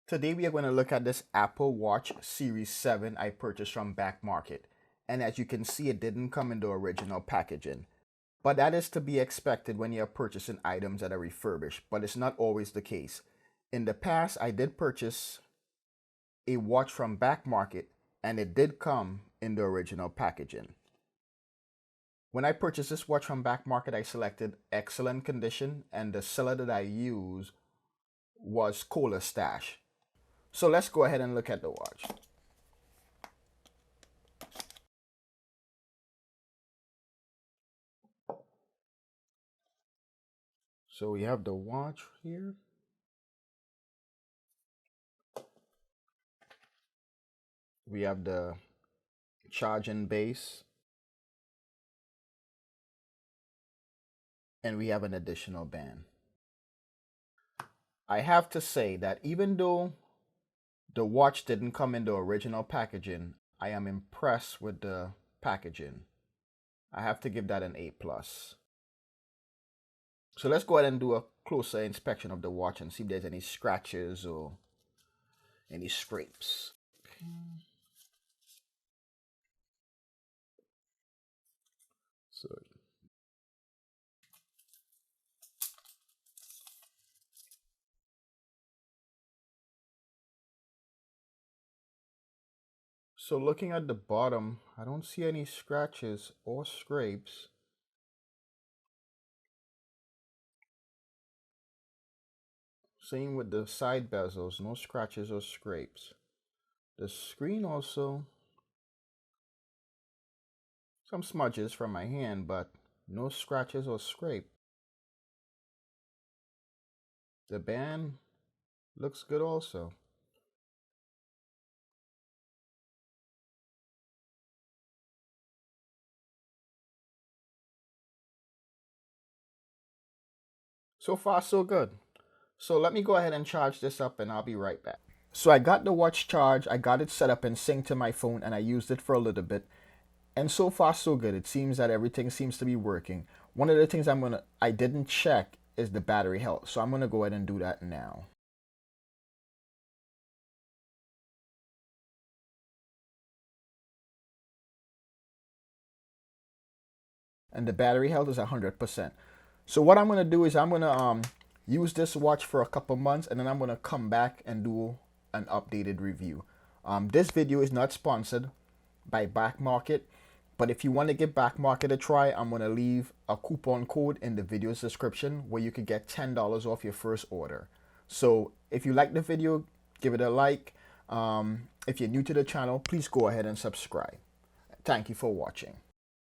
Today we are going to look at this Apple Watch Series 7 I purchased from BackMarket. And as you can see, it didn't come in the original packaging. But that is to be expected when you're purchasing items that are refurbished, but it's not always the case. In the past, I did purchase a watch from BackMarket and it did come in the original packaging. When I purchased this watch from BackMarket, I selected excellent condition and the seller that I used was Cola Stash. So let's go ahead and look at the watch. So we have the watch here. We have the charging base. And we have an additional band. I have to say that even though the watch didn't come in the original packaging, I am impressed with the packaging. I have to give that an A+. So let's go ahead and do a closer inspection of the watch and see if there's any scratches or any scrapes. Okay. So looking at the bottom, I don't see any scratches or scrapes. Same with the side bezels, no scratches or scrapes. The screen also, some smudges from my hand, but no scratches or scrape. The band looks good also. So far, so good. So let me go ahead and charge this up and I'll be right back. So I got the watch charged, I got it set up and synced to my phone and I used it for a little bit. And so far, so good. It seems that everything seems to be working. One of the things I didn't check is the battery health. So I'm gonna go ahead and do that now. And the battery health is 100%. So what I'm gonna do is I'm gonna use this watch for a couple months and then I'm gonna come back and do an updated review. This video is not sponsored by BackMarket, but if you want to give BackMarket a try, I'm gonna leave a coupon code in the video's description where you could get $10 off your first order. So if you like the video, give it a like. If you're new to the channel, please go ahead and subscribe. Thank you for watching.